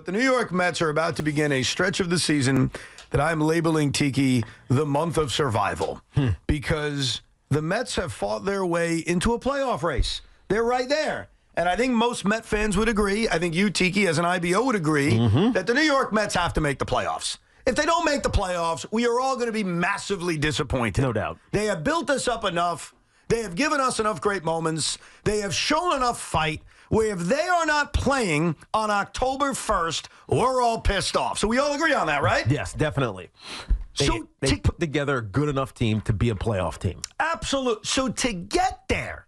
But the New York Mets are about to begin a stretch of the season that I'm labeling, Tiki, the month of survival. Because the Mets have fought their way into a playoff race. They're right there. And I think most Met fans would agree, I think you, Tiki, as an IBO would agree, that the New York Mets have to make the playoffs. If they don't make the playoffs, we are all going to be massively disappointed. No doubt. They have built us up enough. They have given us enough great moments. They have shown enough fight where if they are not playing on October 1st, we're all pissed off. So we all agree on that, right? Yes, definitely. They put together a good enough team to be a playoff team. Absolutely. So to get there,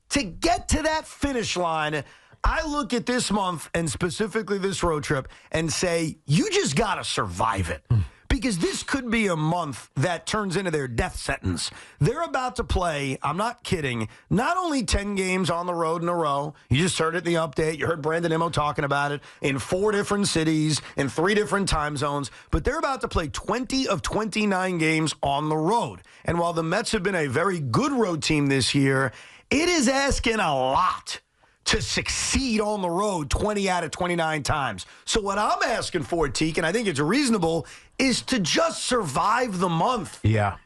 to get to that finish line, I look at this month and specifically this road trip and say, you just got to survive it. Because this could be a month that turns into their death sentence. They're about to play, I'm not kidding, not only 10 games on the road in a row. You just heard it in the update. You heard Brandon Immo talking about it in 4 different cities, in 3 different time zones. But they're about to play 20 of 29 games on the road. And while the Mets have been a very good road team this year, it is asking a lot to succeed on the road 20 out of 29 times. So what I'm asking for, Teak, and I think it's reasonable, is to just survive the month. Yeah,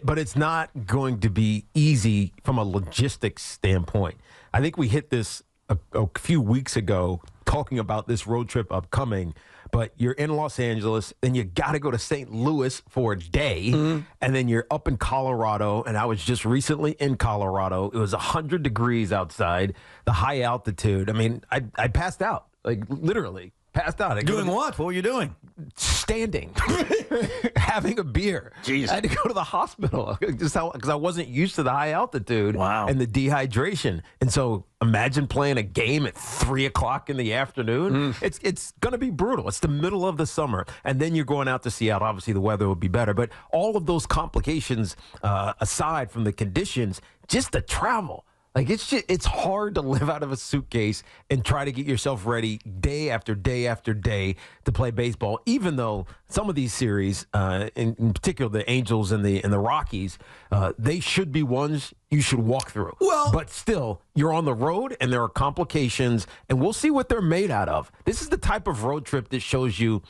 but it's not going to be easy from a logistics standpoint. I think we hit this a few weeks ago talking about this road trip upcoming, but you're in Los Angeles, then you got to go to St. Louis for a day, and then you're up in Colorado, and I was just recently in Colorado. It was 100 degrees outside, the high altitude. I mean, I passed out, like literally passed out. Doing what? What were you doing? Standing, having a beer. Jeez. I had to go to the hospital because I wasn't used to the high altitude and the dehydration. And so imagine playing a game at 3 o'clock in the afternoon. It's going to be brutal. It's the middle of the summer. And then you're going out to Seattle. Obviously, the weather will be better. But all of those complications, aside from the conditions, just the travel. Like, it's hard to live out of a suitcase and try to get yourself ready day after day after day to play baseball, even though some of these series, in particular the Angels and the Rockies, they should be ones you should walk through. Well, but still, you're on the road and there are complications, and we'll see what they're made out of. This is the type of road trip that shows you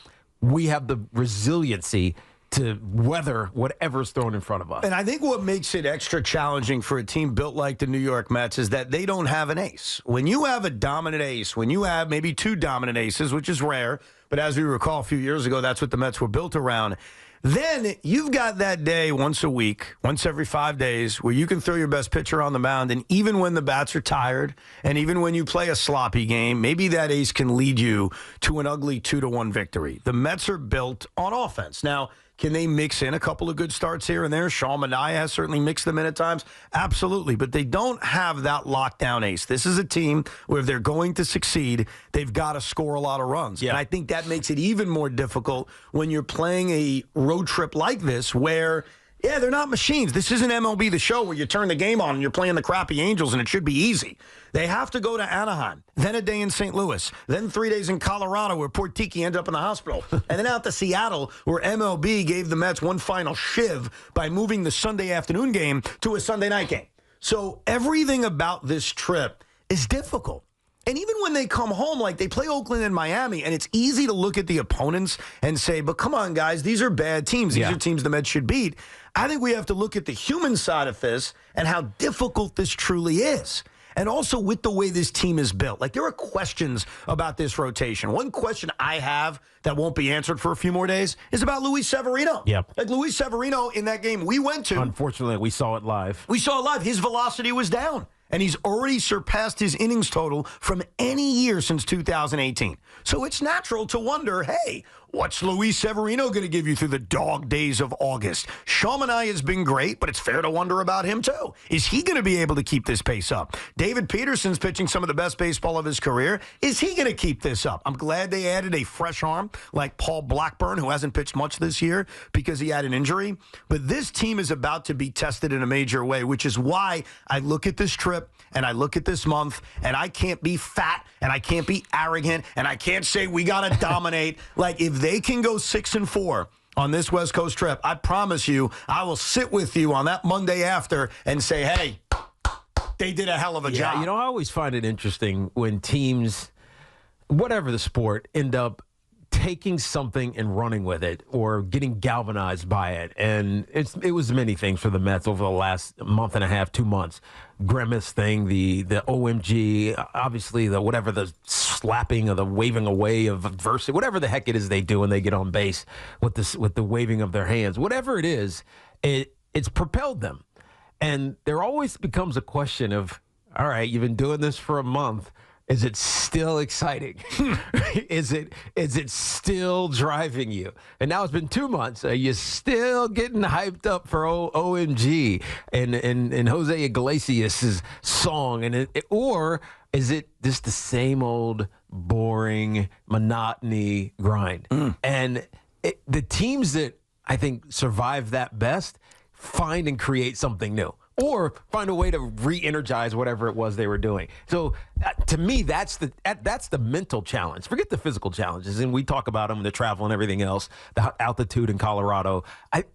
we have the resiliency to weather whatever's thrown in front of us. And I think what makes it extra challenging for a team built like the New York Mets is that they don't have an ace. When you have a dominant ace, when you have maybe 2 dominant aces, which is rare, but as we recall a few years ago, that's what the Mets were built around, then you've got that day once a week, once every 5 days, where you can throw your best pitcher on the mound, and even when the bats are tired, and even when you play a sloppy game, maybe that ace can lead you to an ugly 2-1 victory. The Mets are built on offense. Now, can they mix in a couple of good starts here and there? Sean Manaea has certainly mixed them in at times. Absolutely. But they don't have that lockdown ace. This is a team where if they're going to succeed, they've got to score a lot of runs. Yeah. And I think that makes it even more difficult when you're playing a road trip like this where, yeah, they're not machines. This isn't MLB The Show where you turn the game on and you're playing the crappy Angels and it should be easy. They have to go to Anaheim, then a day in St. Louis, then 3 days in Colorado where poor Tiki ended up in the hospital, and then out to Seattle where MLB gave the Mets one final shiv by moving the Sunday afternoon game to a Sunday night game. So everything about this trip is difficult. And even when they come home, like they play Oakland and Miami, and it's easy to look at the opponents and say, but come on, guys, these are bad teams. These are teams the Mets should beat. I think we have to look at the human side of this and how difficult this truly is. And also with the way this team is built. Like, there are questions about this rotation. One question I have that won't be answered for a few more days is about Luis Severino. Yep. Like, Luis Severino in that game we went to. Unfortunately, we saw it live. We saw it live. His velocity was down. And he's already surpassed his innings total from any year since 2018. So it's natural to wonder, hey, what's Luis Severino going to give you through the dog days of August? Sean Manaea has been great, but it's fair to wonder about him too. Is he going to be able to keep this pace up? David Peterson's pitching some of the best baseball of his career. Is he going to keep this up? I'm glad they added a fresh arm like Paul Blackburn, who hasn't pitched much this year because he had an injury. But this team is about to be tested in a major way, which is why I look at this trip and I look at this month, and I can't be fat, and I can't be arrogant, and I can't say we got to dominate. Like, if they can go 6-4 on this West Coast trip, I promise you, I will sit with you on that Monday after and say, hey, they did a hell of a job. You know, I always find it interesting when teams, whatever the sport, end up taking something and running with it or getting galvanized by it. And it was many things for the Mets over the last month and a half, 2 months. Grimace thing, the OMG, obviously the slapping or the waving away of adversity, whatever the heck it is they do when they get on base with the waving of their hands. Whatever it is, it's propelled them. And there always becomes a question of, all right, you've been doing this for a month. Is it still exciting? Is it still driving you? And now it's been 2 months. Are you still getting hyped up for OMG and Jose Iglesias' song? Or is it just the same old boring monotony grind? And the teams that I think survive that best find and create something new, or find a way to re-energize whatever it was they were doing. So to me, that's the mental challenge. Forget the physical challenges, and we talk about them, the travel and everything else, the altitude in Colorado.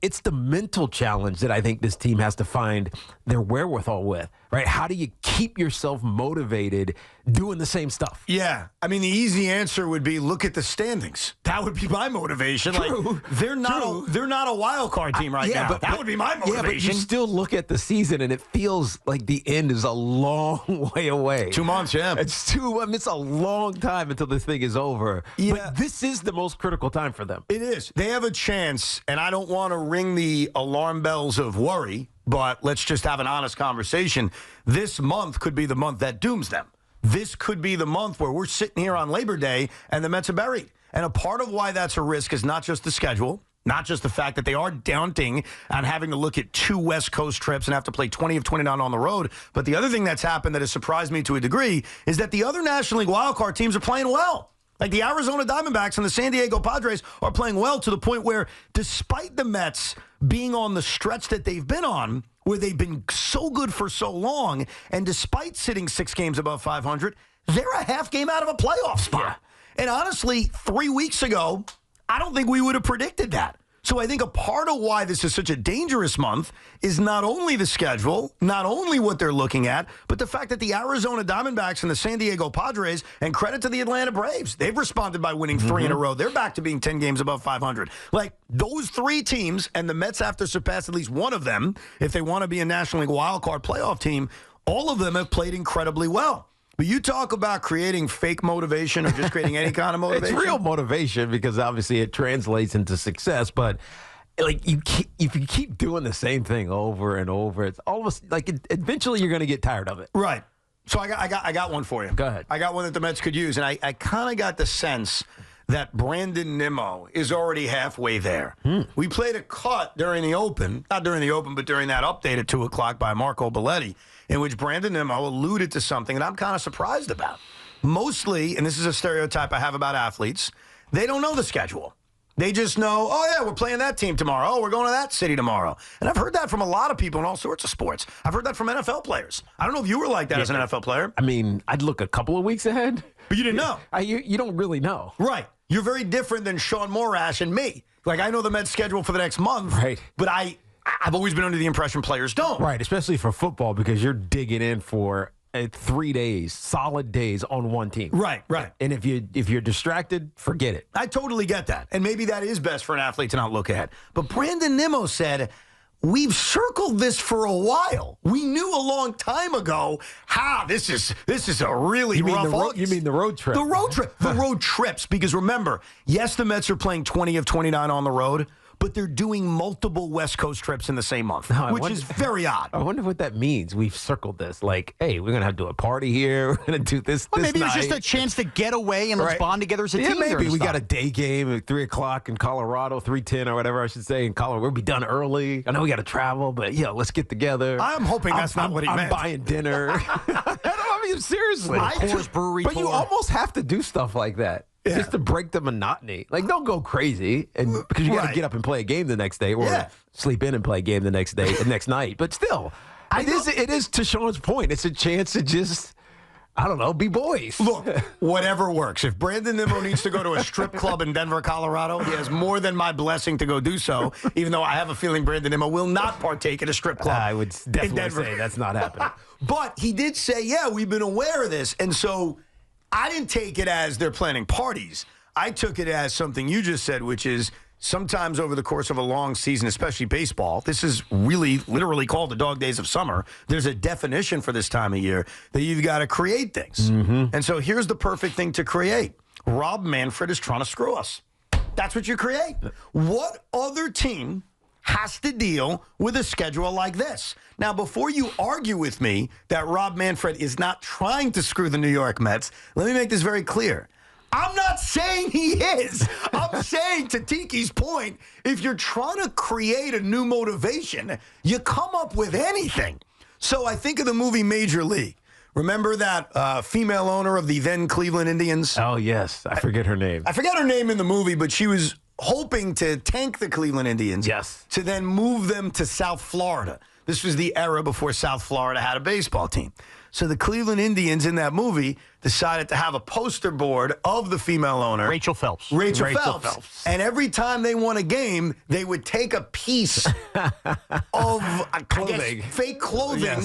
It's the mental challenge that I think this team has to find their wherewithal with, right? How do you keep yourself motivated doing the same stuff? Yeah. I mean, the easy answer would be look at the standings. That would be my motivation. True. Like, they're not a wild card team right now. That would be my motivation. Yeah, but you still look at the season, and it feels like the end is a long way away. 2 months, yeah. It's a long time until this thing is over. Yeah. But this is the most critical time for them. It is. They have a chance, and I don't want to ring the alarm bells of worry, but let's just have an honest conversation. This month could be the month that dooms them. This could be the month where we're sitting here on Labor Day and the Mets are buried. And a part of why that's a risk is not just the schedule, not just the fact that they are daunting and having to look at 2 West Coast trips and have to play 20 of 29 on the road. But the other thing that's happened that has surprised me to a degree is that the other National League wildcard teams are playing well. Like the Arizona Diamondbacks and the San Diego Padres are playing well to the point where, despite the Mets being on the stretch that they've been on, where they've been so good for so long, and despite sitting 6 games above 500, they're a half game out of a playoff spot. Yeah. And honestly, 3 weeks ago, I don't think we would have predicted that. So I think a part of why this is such a dangerous month is not only the schedule, not only what they're looking at, but the fact that the Arizona Diamondbacks and the San Diego Padres, and credit to the Atlanta Braves, they've responded by winning 3 in a row. They're back to being 10 games above 500. Like, those 3 teams, and the Mets have to surpass at least one of them if they want to be a National League wildcard playoff team, all of them have played incredibly well. But you talk about creating fake motivation or just creating any kind of motivation. It's real motivation because obviously it translates into success. But like if you keep doing the same thing over and over, it's almost like eventually you're going to get tired of it. Right. So I got one for you. Go ahead. I got one that the Mets could use, and I kind of got the sense that Brandon Nimmo is already halfway there. We played a cut during the Open, not during the Open, but during that update at 2 o'clock by Marco Belletti, in which Brandon Nimmo alluded to something that I'm kind of surprised about. Mostly, and this is a stereotype I have about athletes, they don't know the schedule. They just know, oh, yeah, we're playing that team tomorrow. Oh, we're going to that city tomorrow. And I've heard that from a lot of people in all sorts of sports. I've heard that from NFL players. I don't know if you were like that as an NFL player. I mean, I'd look a couple of weeks ahead. But you didn't know. You don't really know. Right. You're very different than Sean Morash and me. Like, I know the Mets schedule for the next month. Right. But I've always been under the impression players don't. Right, especially for football because you're digging in for 3 days, solid days on one team. Right. And if you're distracted, forget it. I totally get that. And maybe that is best for an athlete to not look ahead. But Brandon Nimmo said, we've circled this for a while. We knew a long time ago this is a really rough August. You mean the road trip? The road trip. The road trips. Because remember, yes, the Mets are playing 20 of 29 on the road, but they're doing multiple West Coast trips in the same month, which is very odd. I wonder what that means. We've circled this. Like, hey, we're going to have to do a party here. We're going to do this maybe night. it's just a chance to get away and let's bond together as a team. Maybe we got a day game at 3 o'clock in Colorado, 3:10 or whatever I should say in Colorado. We'll be done early. I know we got to travel, but let's get together. I'm hoping that's not what he meant. I'm buying dinner. I mean, seriously. Coors Brewery But tour. you almost have to do stuff like that. Yeah. Just to break the monotony. Like, don't go crazy because you got to get up and play a game the next day or sleep in and play a game the next day, the next night. But still, it is to Sean's point. It's a chance to just, I don't know, be boys. Look, whatever works. If Brandon Nimmo needs to go to a strip club in Denver, Colorado, he has more than my blessing to go do so, even though I have a feeling Brandon Nimmo will not partake in a strip club. I would definitely say that's not happening. But he did say, we've been aware of this. And so I didn't take it as they're planning parties. I took it as something you just said, which is sometimes over the course of a long season, especially baseball, this is really literally called the dog days of summer. There's a definition for this time of year that you've got to create things. And so here's the perfect thing to create. Rob Manfred is trying to screw us. That's what you create. What other team has to deal with a schedule like this? Now, before you argue with me that Rob Manfred is not trying to screw the New York Mets, let me make this very clear. I'm not saying he is. I'm saying, to Tiki's point, if you're trying to create a new motivation, you come up with anything. So I think of the movie Major League. Remember that female owner of the then Cleveland Indians? Oh, yes. I forget her name. I forget her name in the movie, but she was hoping to tank the Cleveland Indians to then move them to South Florida. This was the era before South Florida had a baseball team. So the Cleveland Indians in that movie decided to have a poster board of the female owner. Rachel Phelps. Rachel Phelps. And every time they won a game, they would take a piece of clothing. Fake clothing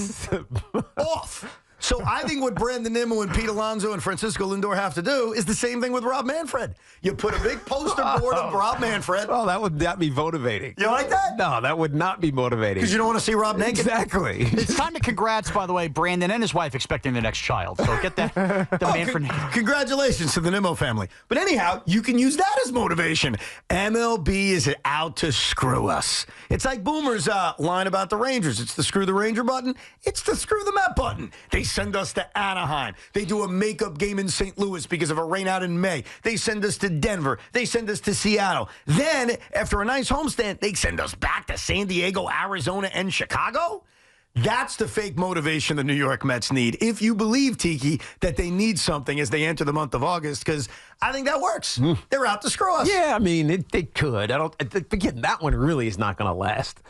off. So I think what Brandon Nimmo and Pete Alonso and Francisco Lindor have to do is the same thing with Rob Manfred. You put a big poster board of Rob Manfred. Oh, that would not be motivating. You like that? No, that would not be motivating. Because you don't want to see Rob naked? Exactly. It's time to congrats, by the way, Brandon and his wife expecting the next child. So get that the Manfred. Congratulations to the Nimmo family. But anyhow, you can use that as motivation. MLB is out to screw us. It's like Boomer's line about the Rangers. It's the screw the Ranger button. It's the screw the Met button. They send us to Anaheim. They do a makeup game in St. Louis because of a rain out in May. They send us to Denver. They send us to Seattle. Then, after a nice homestand, they send us back to San Diego, Arizona, and Chicago. That's the fake motivation the New York Mets need. If you believe, Tiki, that they need something as they enter the month of August, because I think that works. They're out to screw us. Yeah, I mean, they could. Again, that one really is not going to last.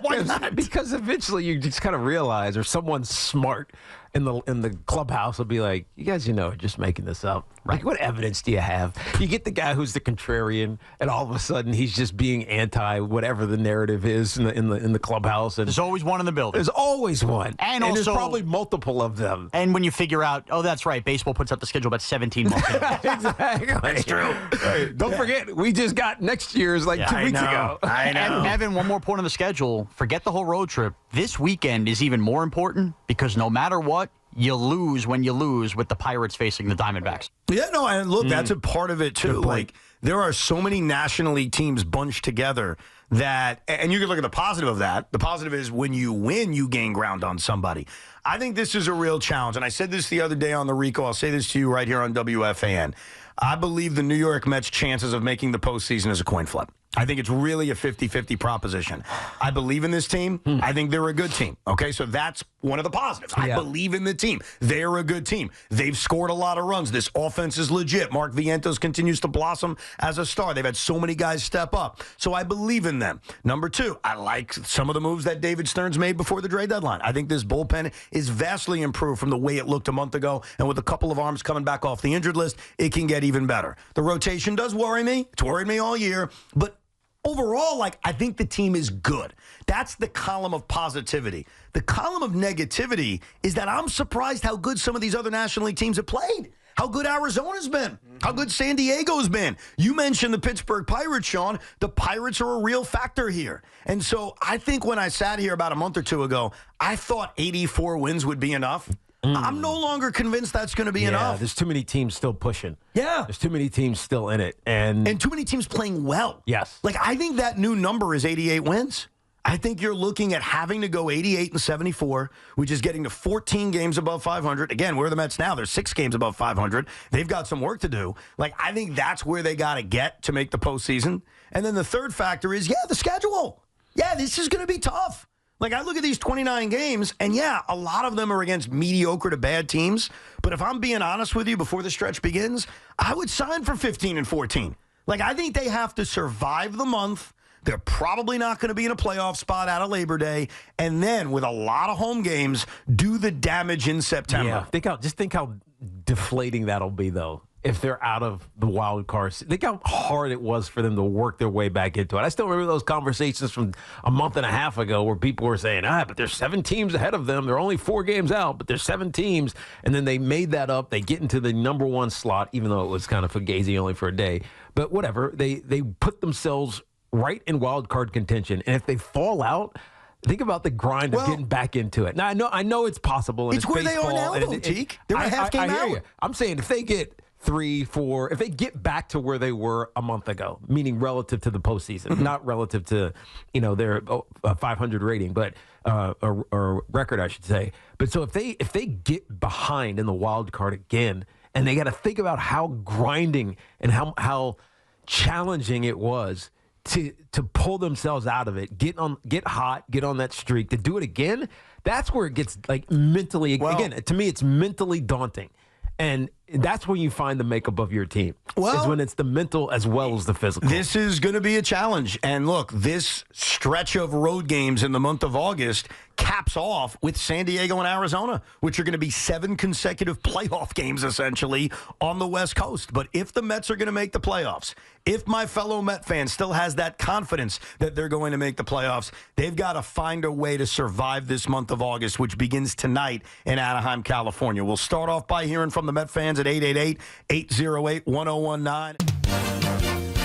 Why not? Because eventually you just kind of realize, or someone smart in the clubhouse will be like, you guys, are just making this up. Right. Like, what evidence do you have? You get the guy who's the contrarian, and all of a sudden he's just being anti whatever the narrative is in the clubhouse. And there's always one in the building. There's always one, and also, there's probably multiple of them. And when you figure out, oh, that's right, baseball puts up the schedule about 17 months. Exactly, that's true. Right. Don't forget, we just got next year's 2 weeks ago. I know. And Evan, one more point on the schedule. Forget the whole road trip. This weekend is even more important because no matter what, you lose when you lose with the Pirates facing the Diamondbacks. Yeah, no, and look, that's a part of it, too. Like, there are so many National League teams bunched together that, and you can look at the positive of that. The positive is when you win, you gain ground on somebody. I think this is a real challenge, and I said this the other day on the Rico. I'll say this to you right here on WFAN. I believe the New York Mets' chances of making the postseason is a coin flip. I think it's really a 50-50 proposition. I believe in this team. I think they're a good team. Okay, so that's one of the positives. I believe in the team. They're a good team. They've scored a lot of runs. This offense is legit. Mark Vientos continues to blossom as a star. They've had so many guys step up. So I believe in them. Number two, I like some of the moves that David Stearns made before the trade deadline. I think this bullpen is vastly improved from the way it looked a month ago. And with a couple of arms coming back off the injured list, it can get even better. The rotation does worry me. It's worried me all year. But overall, I think the team is good. That's the column of positivity. The column of negativity is that I'm surprised how good some of these other National League teams have played. How good Arizona's been. How good San Diego's been. You mentioned the Pittsburgh Pirates, Sean. The Pirates are a real factor here. And so I think when I sat here about a month or two ago, I thought 84 wins would be enough. I'm no longer convinced that's going to be enough. There's too many teams still pushing. Yeah. There's too many teams still in it. And too many teams playing well. Yes. I think that new number is 88 wins. I think you're looking at having to go 88 and 74, which is getting to 14 games above 500. Again, where are the Mets now? They're 6 games above 500. They've got some work to do. I think that's where they got to get to make the postseason. And then the third factor is, the schedule. Yeah, this is going to be tough. I look at these 29 games, and a lot of them are against mediocre to bad teams. But if I'm being honest with you before the stretch begins, I would sign for 15 and 14. I think they have to survive the month. They're probably not going to be in a playoff spot out of Labor Day. And then, with a lot of home games, do the damage in September. Yeah, just think how deflating that'll be, though. if they're out of the wild card. Think how hard it was for them to work their way back into it. I still remember those conversations from a month and a half ago where people were saying, but there's 7 teams ahead of them. They're only 4 games out, but there's 7 teams. And then they made that up. They get into the number 1 slot, even though it was kind of fugazi only for a day. But whatever. They put themselves right in wild card contention. And if they fall out, think about the grind of getting back into it. Now, I know it's possible. And it's where baseball, they are now, though, Teak. They're a half game out. I'm saying if they get 3, 4, if they get back to where they were a month ago, meaning relative to the postseason, not relative to, their 500 rating, but or record, I should say. But so if they get behind in the wild card again, and they got to think about how grinding and how challenging it was to pull themselves out of it, get hot, get on that streak, to do it again, that's where it gets like mentally, again, to me, it's mentally daunting. And that's when you find the makeup of your team. Is when it's the mental as well as the physical. This is going to be a challenge. And look, this stretch of road games in the month of August caps off with San Diego and Arizona, which are going to be 7 consecutive playoff games, essentially, on the West Coast. But if the Mets are going to make the playoffs, if my fellow Met fan still has that confidence that they're going to make the playoffs, they've got to find a way to survive this month of August, which begins tonight in Anaheim, California. We'll start off by hearing from the Met fans at 888-808-1019.